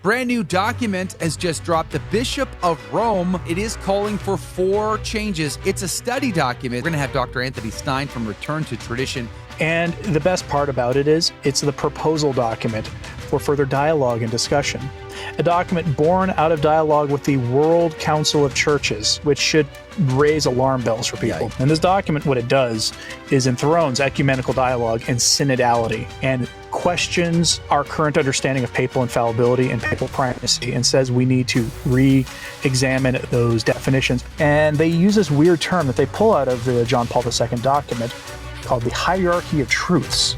Brand new document has just dropped. The Bishop of Rome, it is calling for 4 changes. It's a study document. We're going to have Dr. Anthony Stein from Return to Tradition. And the best part about it is it's the proposal document for further dialogue and discussion. A document born out of dialogue with the World Council of Churches, which should raise alarm bells for people. And this document, what it does is enthrones ecumenical dialogue and synodality and questions our current understanding of papal infallibility and papal primacy and says we need to re-examine those definitions. And they use this weird term that they pull out of the John Paul II document called the hierarchy of truths,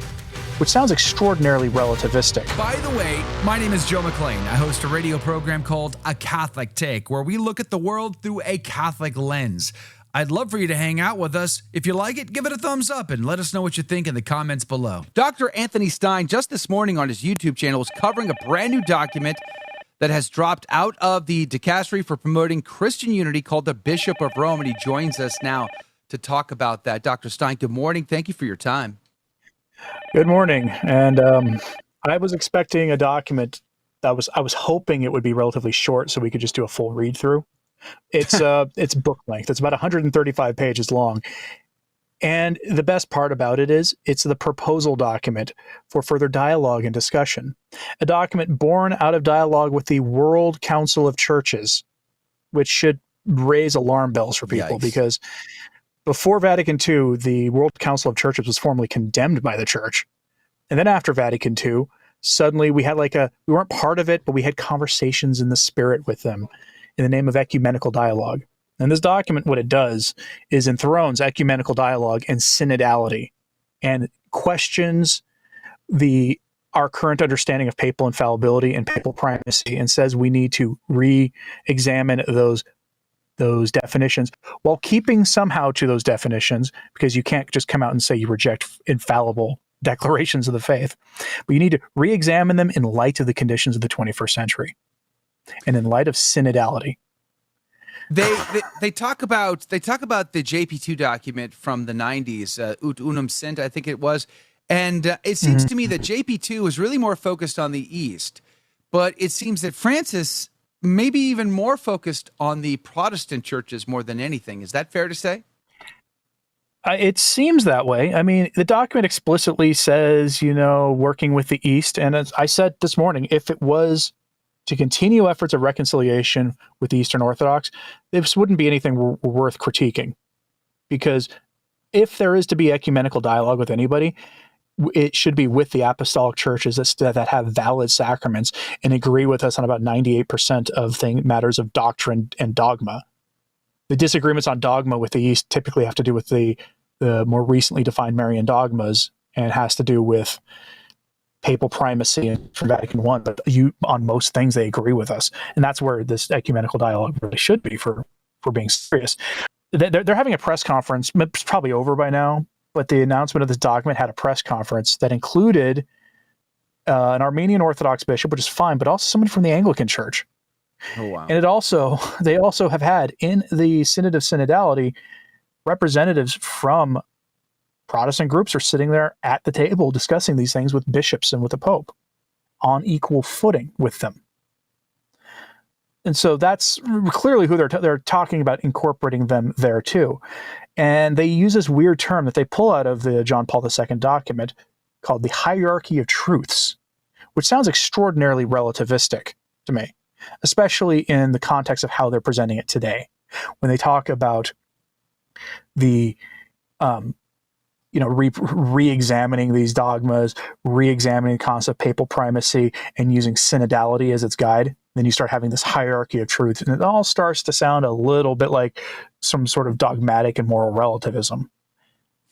which sounds extraordinarily relativistic. By the way, my name is Joe McLean. I host a radio program called A Catholic Take, where we look at the world through a Catholic lens. I'd love for you to hang out with us. If you like it, give it a thumbs up and let us know what you think in the comments below. Dr. Anthony Stein, just this morning on his YouTube channel, is covering a brand new document that has dropped out of the Dicastery for promoting Christian unity called the Bishop of Rome, and he joins us now to talk about that. Dr. Stein, good morning. Thank you for your time. Good morning. And I was expecting a document that I was hoping it would be relatively short so we could just do a full read through. It's book length. It's about 135 pages long. And the best part about it is it's the proposal document for further dialogue and discussion. A document born out of dialogue with the World Council of Churches, which should raise alarm bells for people. Yikes. Because before Vatican II, the World Council of Churches was formally condemned by the church. And then after Vatican II, suddenly we had we weren't part of it, but we had conversations in the spirit with them in the name of ecumenical dialogue. And this document, what it does is enthrones ecumenical dialogue and synodality and questions our current understanding of papal infallibility and papal primacy and says we need to re-examine those definitions while keeping somehow to those definitions, because you can't just come out and say you reject infallible declarations of the faith, but you need to re-examine them in light of the conditions of the 21st century and in light of synodality. They talk about the JP2 document from the 90s, Ut Unum Sint, I think it was, and it seems to me that JP2 was really more focused on the East, but it seems that Francis maybe even more focused on the Protestant churches more than anything. Is that fair to say? It seems that way. I mean, the document explicitly says, working with the East. And as I said this morning, if it was to continue efforts of reconciliation with the Eastern Orthodox, this wouldn't be anything worth critiquing. Because if there is to be ecumenical dialogue with anybody, it should be with the apostolic churches that have valid sacraments and agree with us on about 98% of matters of doctrine and dogma. The disagreements on dogma with the East typically have to do with the more recently defined Marian dogmas and has to do with papal primacy from Vatican I. But on most things, they agree with us. And that's where this ecumenical dialogue really should be for being serious. They're having a press conference. It's probably over by now. But the announcement of this document had a press conference that included an Armenian Orthodox bishop, which is fine, but also someone from the Anglican Church. Oh, wow. And they also have had in the Synod of Synodality, representatives from Protestant groups are sitting there at the table discussing these things with bishops and with the Pope on equal footing with them. And so that's clearly who they're talking about incorporating them there too. And they use this weird term that they pull out of the John Paul II document called the hierarchy of truths, which sounds extraordinarily relativistic to me, especially in the context of how they're presenting it today. When they talk about the, re-examining these dogmas, re-examining the concept of papal primacy and using synodality as its guide, then you start having this hierarchy of truth, and it all starts to sound a little bit like some sort of dogmatic and moral relativism.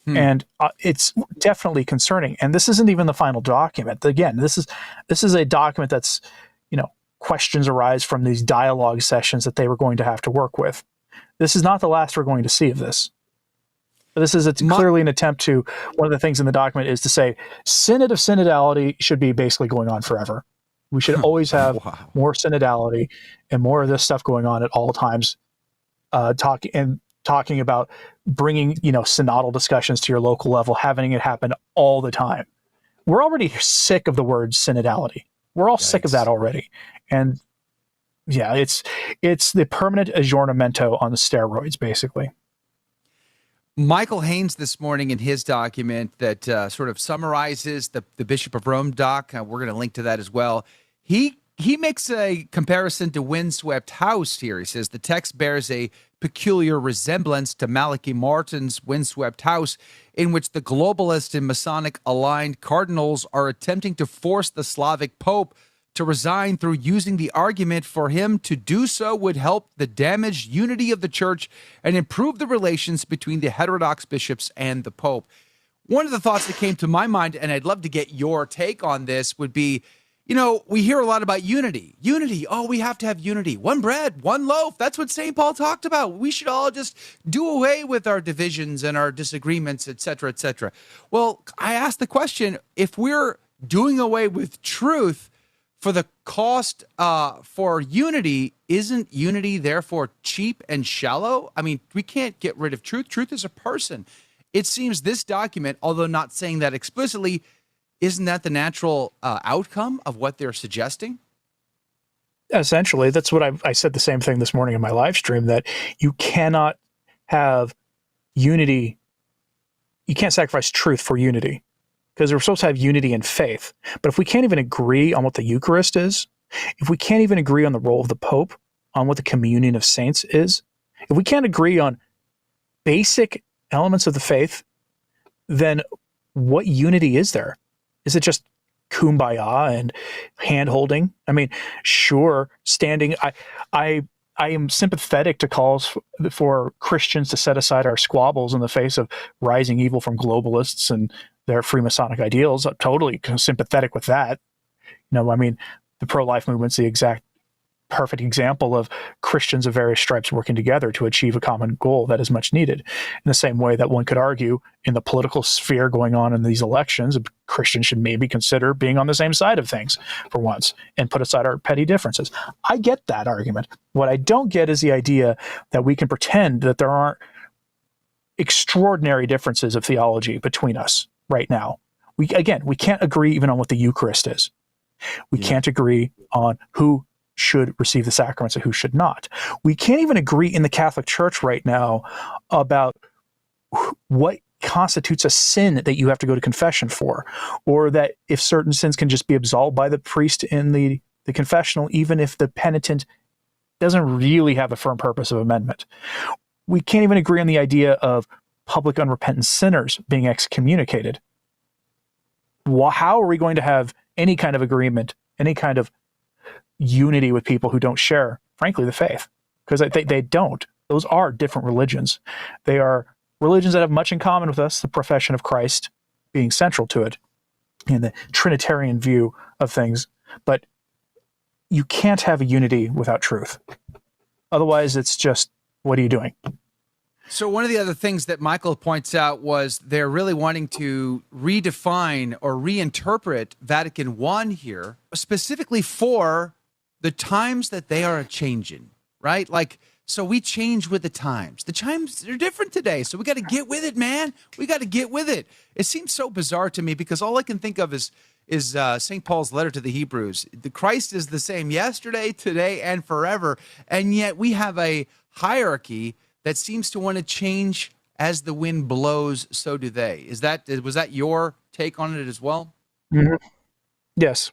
And it's definitely concerning. And this isn't even the final document. Again, this is a document that's, questions arise from these dialogue sessions that they were going to have to work with. This is not the last we're going to see of this. This is clearly an attempt to, one of the things in the document is to say, Synod of Synodality should be basically going on forever. We should always have more synodality and more of this stuff going on at all times, talking about bringing, synodal discussions to your local level, having it happen all the time. We're already sick of the word synodality. We're all sick of that already. And yeah, it's the permanent aggiornamento on the steroids, basically. Michael Haynes this morning in his document that sort of summarizes the Bishop of Rome doc, we're going to link to that as well. He makes a comparison to Windswept House here. He says the text bears a peculiar resemblance to Malachi Martin's Windswept House, in which the globalist and Masonic-aligned cardinals are attempting to force the Slavic Pope to resign through using the argument for him to do so would help the damaged unity of the church and improve the relations between the heterodox bishops and the Pope. One of the thoughts that came to my mind, and I'd love to get your take on this, would be, we hear a lot about unity. Unity. Oh, we have to have unity. One bread, one loaf. That's what St. Paul talked about. We should all just do away with our divisions and our disagreements, et cetera, et cetera. Well, I asked the question, if we're doing away with truth for the cost for unity, isn't unity therefore cheap and shallow? I mean, we can't get rid of truth. Truth is a person. It seems this document, although not saying that explicitly, isn't that the natural outcome of what they're suggesting? Essentially, that's what I said the same thing this morning in my live stream, that you cannot have unity. You can't sacrifice truth for unity, because we're supposed to have unity in faith. But if we can't even agree on what the Eucharist is, if we can't even agree on the role of the Pope, on what the communion of saints is, if we can't agree on basic elements of the faith, then what unity is there? Is it just kumbaya and hand-holding? I mean, sure, standing. I am sympathetic to calls for Christians to set aside our squabbles in the face of rising evil from globalists and their Freemasonic ideals. I'm totally sympathetic with that. I mean, the pro-life movement's the exact perfect example of Christians of various stripes working together to achieve a common goal that is much needed. In the same way that one could argue in the political sphere going on in these elections, Christians should maybe consider being on the same side of things for once and put aside our petty differences. I get that argument. What I don't get is the idea that we can pretend that there aren't extraordinary differences of theology between us right now. We can't agree even on what the Eucharist is. We can't agree on who should receive the sacraments and who should not. We can't even agree in the Catholic Church right now about what constitutes a sin that you have to go to confession for, or that if certain sins can just be absolved by the priest in the confessional, even if the penitent doesn't really have a firm purpose of amendment. We can't even agree on the idea of public unrepentant sinners being excommunicated. How are we going to have any kind of agreement, any kind of unity with people who don't share, frankly, the faith? Because they don't. Those are different religions. They are religions that have much in common with us, the profession of Christ being central to it, and the Trinitarian view of things. But you can't have a unity without truth. Otherwise, it's just, what are you doing? So one of the other things that Michael points out was they're really wanting to redefine or reinterpret Vatican I here, specifically for the times that they are a-changing, right? Like, so we change with the times. The times are different today, so we got to get with it, man. We got to get with it. It seems so bizarre to me because all I can think of is St. Paul's letter to the Hebrews. The Christ is the same yesterday, today, and forever, and yet we have a hierarchy that seems to want to change as the wind blows, so do they. Was that your take on it as well? Mm-hmm. Yes.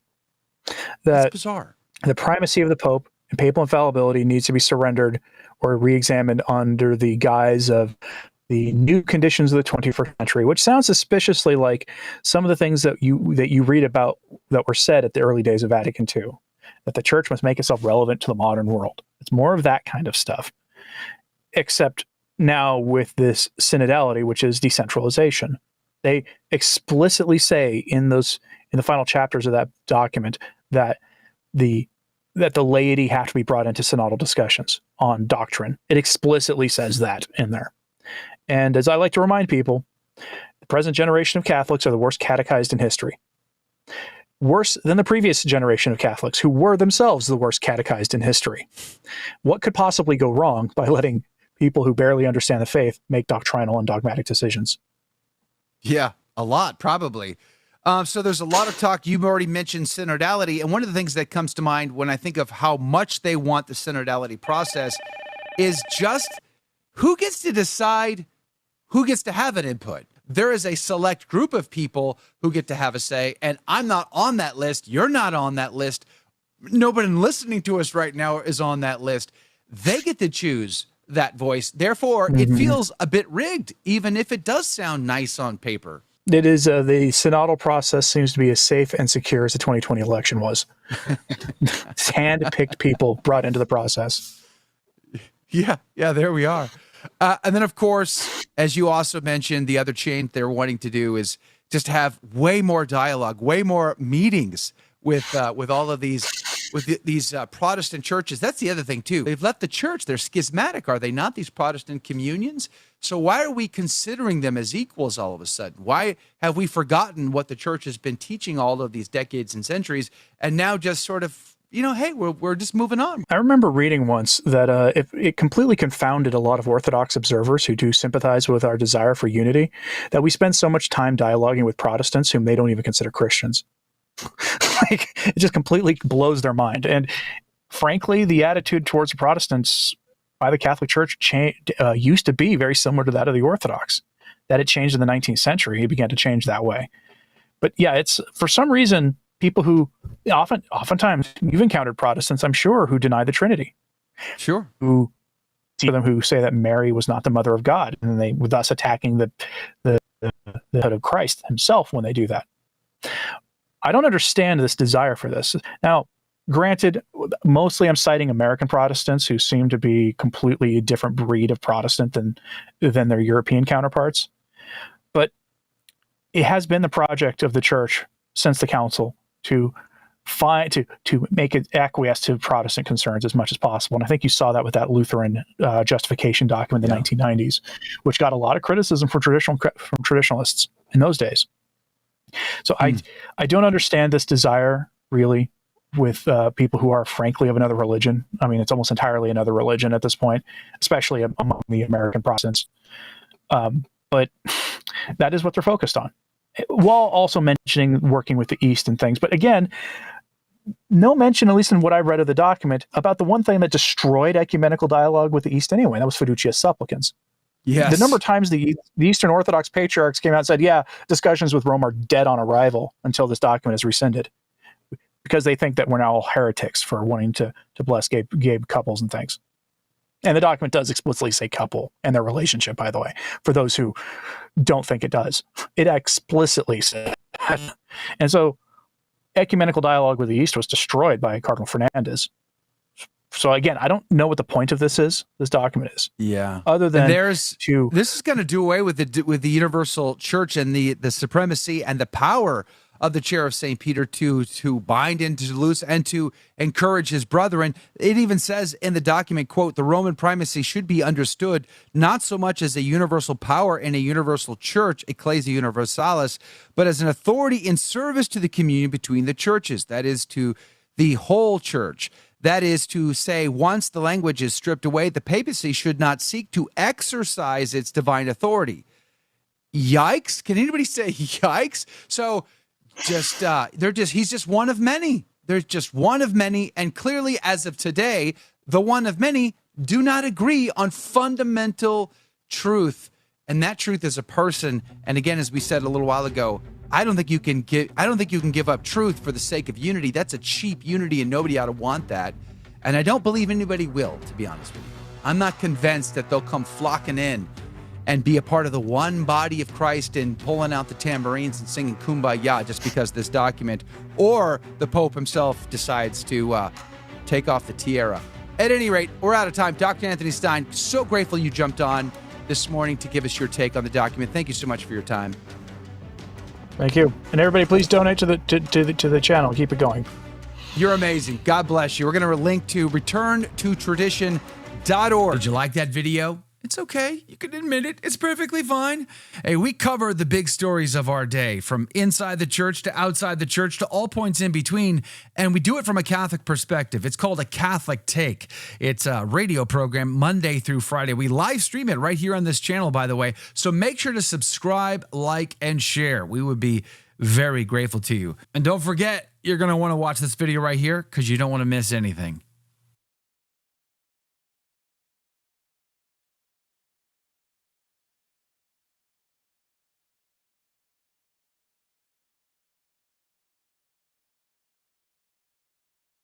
That's bizarre. The primacy of the Pope and papal infallibility needs to be surrendered or re-examined under the guise of the new conditions of the 21st century, which sounds suspiciously like some of the things that you read about that were said at the early days of Vatican II, that the church must make itself relevant to the modern world. It's more of that kind of stuff. Except now with this synodality, which is decentralization. They explicitly say in the final chapters of that document that the laity have to be brought into synodal discussions on doctrine. It explicitly says that in there. And as I like to remind people, the present generation of Catholics are the worst catechized in history. Worse than the previous generation of Catholics, who were themselves the worst catechized in history. What could possibly go wrong by letting people who barely understand the faith make doctrinal and dogmatic decisions? Yeah, a lot, probably. So there's a lot of talk. You've already mentioned synodality. And one of the things that comes to mind when I think of how much they want the synodality process is just who gets to decide who gets to have an input. There is a select group of people who get to have a say, and I'm not on that list. You're not on that list. Nobody listening to us right now is on that list. They get to choose that voice. Therefore, it feels a bit rigged, even if it does sound nice on paper. It is the synodal process seems to be as safe and secure as the 2020 election was. It's hand-picked people brought into the process. Yeah, there we are. And then, of course, as you also mentioned, the other change they're wanting to do is just have way more dialogue, way more meetings with all of these Protestant churches. That's the other thing too. They've left the church. They're schismatic, are they not? These Protestant communions. So why are we considering them as equals all of a sudden? Why have we forgotten what the church has been teaching all of these decades and centuries, and now just sort of, hey, we're just moving on? I remember reading once that it completely confounded a lot of Orthodox observers who do sympathize with our desire for unity, that we spend so much time dialoguing with Protestants whom they don't even consider Christians. Like, it just completely blows their mind. And frankly, the attitude towards the Protestants by the Catholic Church used to be very similar to that of the Orthodox. That it changed in the 19th century. It began to change that way. But yeah, it's for some reason people who oftentimes you've encountered Protestants, I'm sure, who deny the Trinity. Sure. Who say that Mary was not the mother of God, and they thus attacking the head of Christ himself when they do that. I don't understand this desire for this. Now, granted, mostly I'm citing American Protestants who seem to be completely a different breed of Protestant than their European counterparts. But it has been the project of the Church since the Council to make it acquiesce to Protestant concerns as much as possible. And I think you saw that with that Lutheran justification document in the 1990s, which got a lot of criticism from traditionalists in those days. So I don't understand this desire really with people who are frankly of another religion. I mean, it's almost entirely another religion at this point, especially among the American Protestants. But that is what they're focused on, while also mentioning working with the East and things. But again, no mention, at least in what I read of the document, about the one thing that destroyed ecumenical dialogue with the East anyway. That was fiducia supplicans. Yes. The number of times the Eastern Orthodox patriarchs came out and said, yeah, discussions with Rome are dead on arrival until this document is rescinded, because they think that we're now all heretics for wanting to bless gay couples and things. And the document does explicitly say couple and their relationship, by the way, for those who don't think it does. It explicitly says. And so ecumenical dialogue with the East was destroyed by Cardinal Fernandez. So again, I don't know what the point of this document is. Yeah. Other than this is going to do away with the universal church and the supremacy and the power of the chair of St. Peter to bind and to loose and to encourage his brethren. It even says in the document, quote, the Roman primacy should be understood not so much as a universal power in a universal church, Ecclesia Universalis, but as an authority in service to the communion between the churches, that is, to the whole church. That is to say, once the language is stripped away, the papacy should not seek to exercise its divine authority. Yikes. Can anybody say yikes? So he's just one of many. There's just one of many. And clearly, as of today, the one of many do not agree on fundamental truth. And that truth is a person. And again, as we said a little while ago, I don't think you can give up truth for the sake of unity. That's a cheap unity, and nobody ought to want that. And I don't believe anybody will, to be honest with you. I'm not convinced that they'll come flocking in and be a part of the one body of Christ and pulling out the tambourines and singing Kumbaya just because this document or the Pope himself decides to take off the tiara. At any rate, we're out of time. Dr. Anthony Stein, so grateful you jumped on this morning to give us your take on the document. Thank you so much for your time. Thank you. And everybody, please donate to the channel. Keep it going. You're amazing. God bless you. We're going to link to returntotradition.org. Did you like that video? It's okay. You can admit it. It's perfectly fine. Hey, we cover the big stories of our day, from inside the church to outside the church to all points in between, and we do it from a Catholic perspective. It's called A Catholic Take. It's a radio program Monday through Friday. We live stream it right here on this channel, by the way, so make sure to subscribe, like, and share. We would be very grateful to you. And don't forget, you're going to want to watch this video right here because you don't want to miss anything.